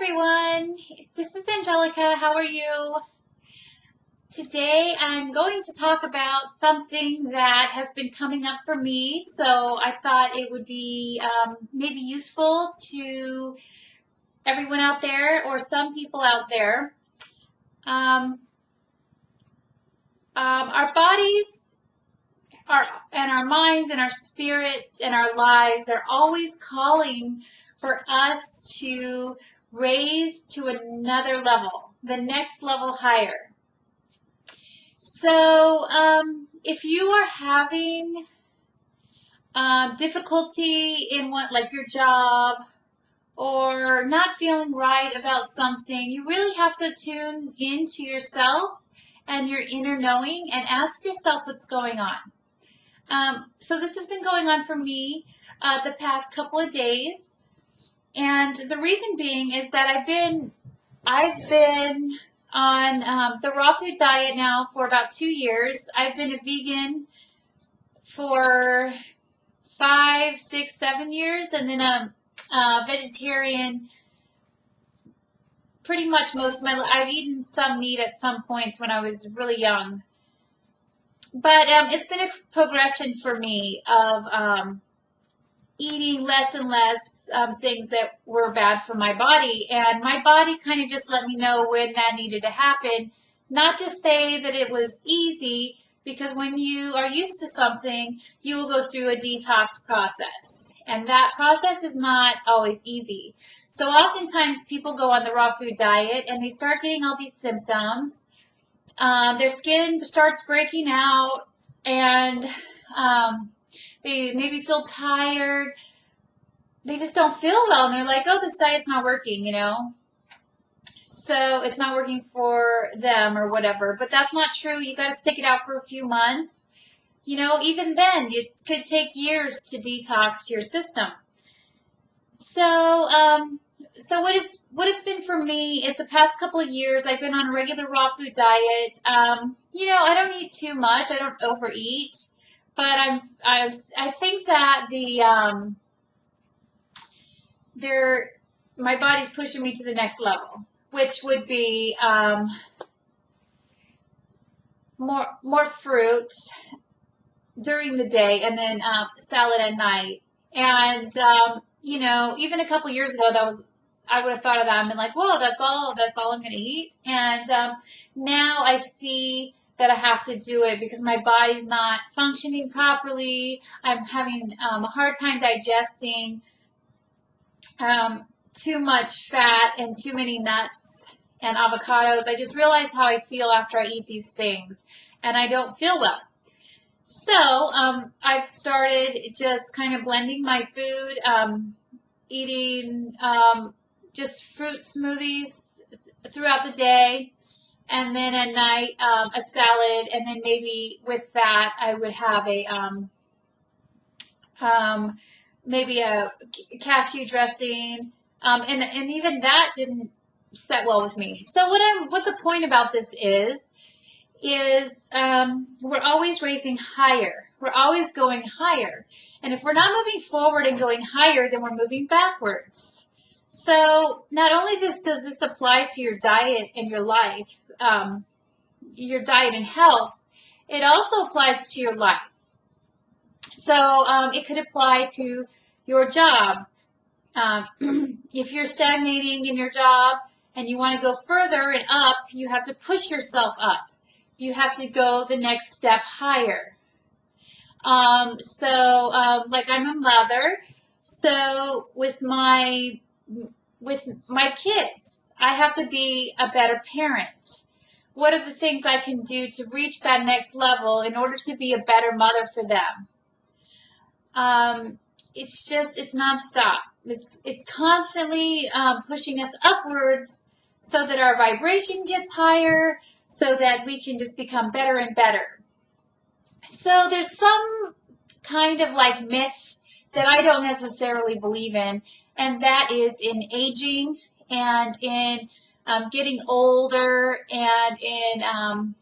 everyone, this is Angelica. How are you? Today I'm going to talk about something that has been coming up for me, so I thought it would be maybe useful to everyone out there or some people out there. Our bodies and our minds and our spirits and our lives are always calling for us to raise to another level, the next level higher. So if you are having difficulty in like your job or not feeling right about something, you really have to tune into yourself and your inner knowing and ask yourself what's going on. So this has been going on for me the past couple of days. And the reason being is that I've been on the raw food diet now for about 2 years. I've been a vegan for 5, 6, 7 years, and then a vegetarian pretty much most of my life. I've eaten some meat at some points when I was really young. But it's been a progression for me of eating less and less things that were bad for my body, and my body kind of just let me know when that needed to happen. Not to say that it was easy, because when you are used to something, you will go through a detox process, and that process is not always easy. So oftentimes people go on the raw food diet and they start getting all these symptoms. Their skin starts breaking out, and they maybe feel tired. They just don't feel well, and they're like, oh, this diet's not working, you know. So it's not working for them or whatever. But that's not true. You got to stick it out for a few months. You know, even then, it could take years to detox your system. So, so what it's been for me is the past couple of years, I've been on a regular raw food diet. You know, I don't eat too much. I don't overeat. But I think that my body's pushing me to the next level, which would be more fruit during the day, and then salad at night. And you know, even a couple years ago, I would have thought of that and been like, whoa, that's all I'm going to eat. And now I see that I have to do it because my body's not functioning properly. I'm having a hard time digesting too much fat and too many nuts and avocados. I just realized how I feel after I eat these things, and I don't feel well. So I've started just kind of blending my food, eating just fruit smoothies throughout the day, and then at night a salad, and then maybe with that I would have maybe a cashew dressing, and even that didn't set well with me. So what the point about this is we're always raising higher. We're always going higher. And if we're not moving forward and going higher, then we're moving backwards. So not only does this apply to your diet and your life, your diet and health, it also applies to your life. So it could apply to your job. If you're stagnating in your job and you want to go further and up, you have to push yourself up. You have to go the next step higher. Like I'm a mother, so with my kids, I have to be a better parent. What are the things I can do to reach that next level in order to be a better mother for them? It's nonstop. It's constantly pushing us upwards so that our vibration gets higher, so that we can just become better and better. So there's some kind of like myth that I don't necessarily believe in, and that is in aging and in getting older and in,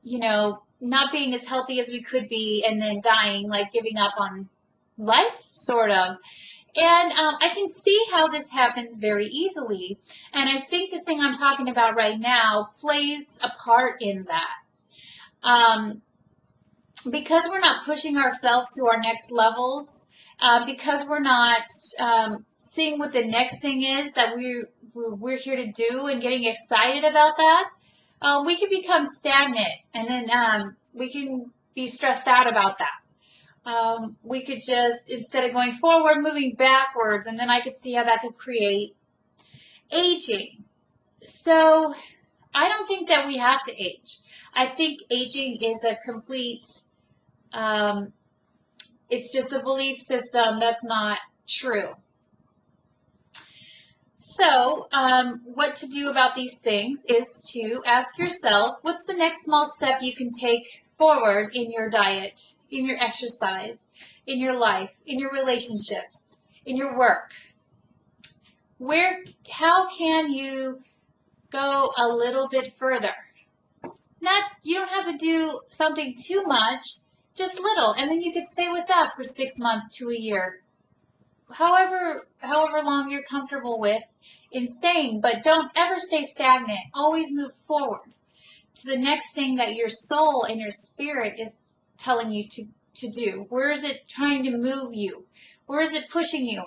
you know, not being as healthy as we could be and then dying, like giving up on life, sort of. And I can see how this happens very easily. And I think the thing I'm talking about right now plays a part in that. Um, because we're not pushing ourselves to our next levels, because we're not seeing what the next thing is that we're here to do and getting excited about that, we can become stagnant, and then we can be stressed out about that. We could just, instead of going forward, moving backwards, and then I could see how that could create aging. So I don't think that we have to age. I think aging is a complete, it's just a belief system that's not true. So what to do about these things is to ask yourself, what's the next small step you can take forward in your diet, in your exercise, in your life, in your relationships, in your work? How can you go a little bit further? You don't have to do something too much, just little, and then you could stay with that for 6 months to a year. However long you're comfortable with in staying, but don't ever stay stagnant. Always move forward to the next thing that your soul and your spirit is telling you to do. Where is it trying to move you? Where is it pushing you?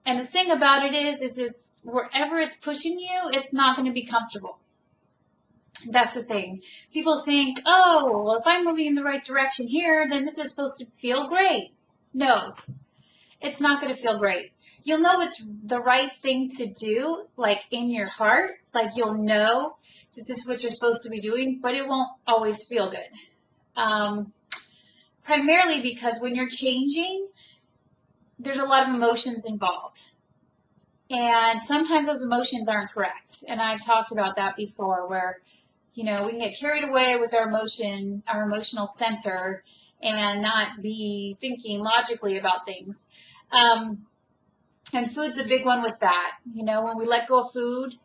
And the thing about it is it's wherever it's pushing you, it's not going to be comfortable. That's the thing. People think, oh, well, if I'm moving in the right direction here, then this is supposed to feel great. No, it's not going to feel great. You'll know it's the right thing to do, like in your heart, like you'll know that this is what you're supposed to be doing, but it won't always feel good. Primarily because when you're changing, there's a lot of emotions involved. And sometimes those emotions aren't correct. And I've talked about that before, where, we can get carried away with our emotional center, and not be thinking logically about things. And food's a big one with that. When we let go of food,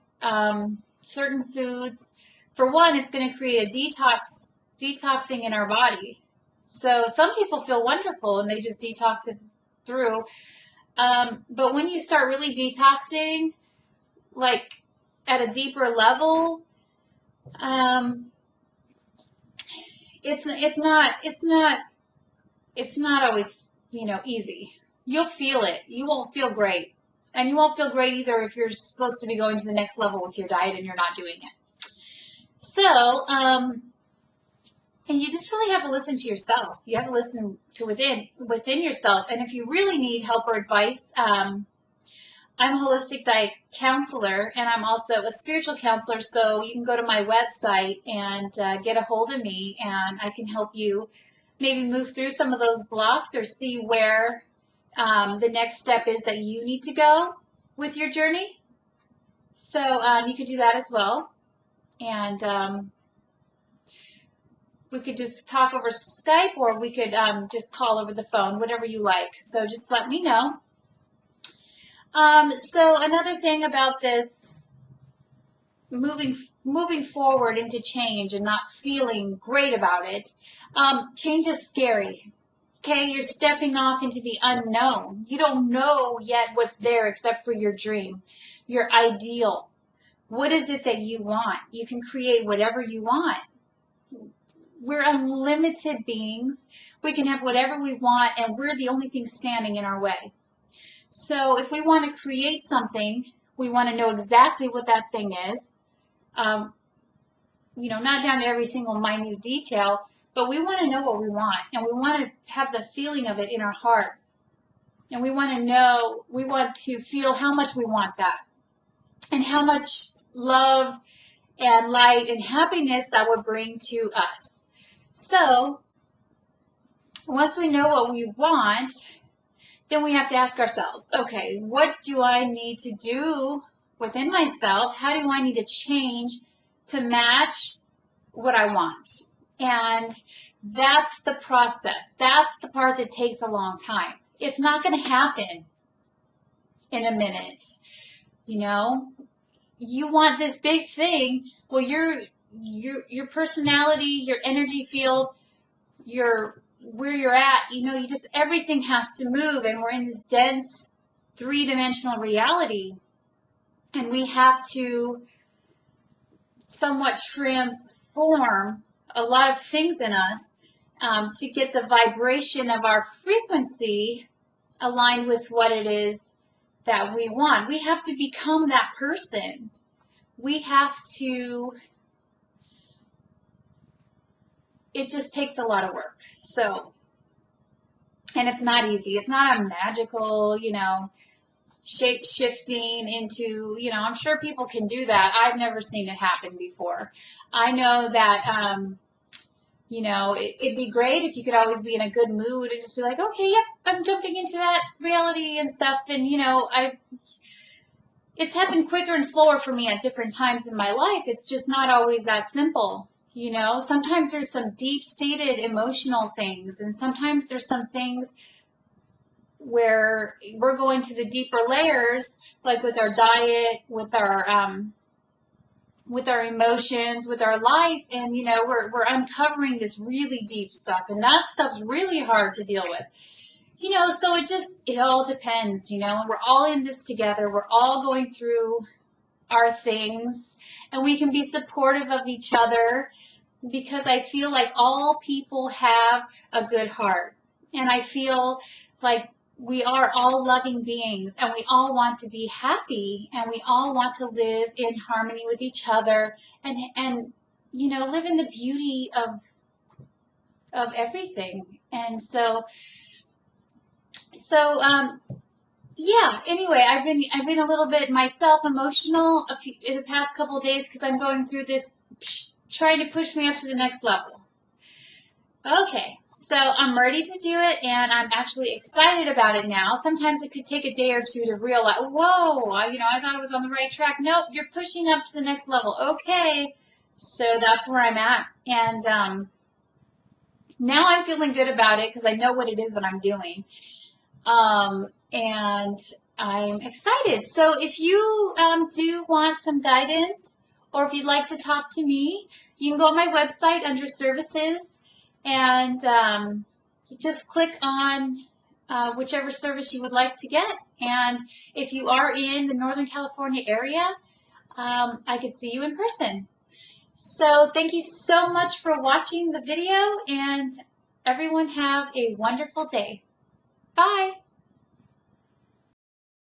certain foods, for one, it's going to create a detoxing in our body. So some people feel wonderful and they just detox it through. But when you start really detoxing, like at a deeper level, it's not always, easy. You'll feel it. You won't feel great. And you won't feel great either if you're supposed to be going to the next level with your diet and you're not doing it. So, and you just really have to listen to yourself. You have to listen to within yourself. And if you really need help or advice, I'm a holistic diet counselor, and I'm also a spiritual counselor, so you can go to my website and get a hold of me, and I can help you maybe move through some of those blocks, or see where the next step is that you need to go with your journey. So you could do that as well. And we could just talk over Skype, or we could just call over the phone, whatever you like. So just let me know. So another thing about this, moving forward into change and not feeling great about it, change is scary. Okay, you're stepping off into the unknown. You don't know yet what's there except for your dream, your ideal. What is it that you want? You can create whatever you want. We're unlimited beings. We can have whatever we want, and we're the only thing standing in our way. So if we want to create something, we want to know exactly what that thing is. Not down to every single minute detail, but we want to know what we want, and we want to have the feeling of it in our hearts. And we want to feel how much we want that, and how much love and light and happiness that would bring to us. So once we know what we want, then we have to ask ourselves, okay, what do I need to do within myself? How do I need to change to match what I want? And that's the process. That's the part that takes a long time. It's not going to happen in a minute. You want this big thing. Well, your personality, your energy field, where you're at, everything has to move, and we're in this dense three-dimensional reality, and we have to somewhat transform a lot of things in us to get the vibration of our frequency aligned with what it is that we want. We have to become that person. We have to, it just takes a lot of work. So, and it's not easy. It's not a magical, you know, shape-shifting into, you know, I'm sure people can do that. I've never seen it happen before. I know that, you know, it'd be great if you could always be in a good mood and just be like, okay, yep, I'm jumping into that reality and stuff. And, you know, it's happened quicker and slower for me at different times in my life. It's just not always that simple. You know, sometimes there's some deep-seated emotional things, and sometimes there's some things where we're going to the deeper layers, like with our diet, with our emotions, with our life, and you know, we're uncovering this really deep stuff, and that stuff's really hard to deal with. You know, so it all depends, you know, and we're all in this together. We're all going through our things, and we can be supportive of each other, because I feel like all people have a good heart, and I feel like we are all loving beings, and we all want to be happy, and we all want to live in harmony with each other, and you know, live in the beauty of everything. And so yeah, anyway, I've been a little bit myself emotional in the past couple of days, because I'm going through this, trying to push me up to the next level. Okay, so I'm ready to do it, and I'm actually excited about it now. Sometimes it could take a day or two to realize, whoa, you know, I thought I was on the right track. Nope, you're pushing up to the next level. Okay, so that's where I'm at, and now I'm feeling good about it because I know what it is that I'm doing. And I'm excited. So if you do want some guidance, or if you'd like to talk to me, you can go on my website under services, and just click on whichever service you would like to get. And if you are in the Northern California area, I could see you in person. So thank you so much for watching the video, and everyone have a wonderful day. Bye.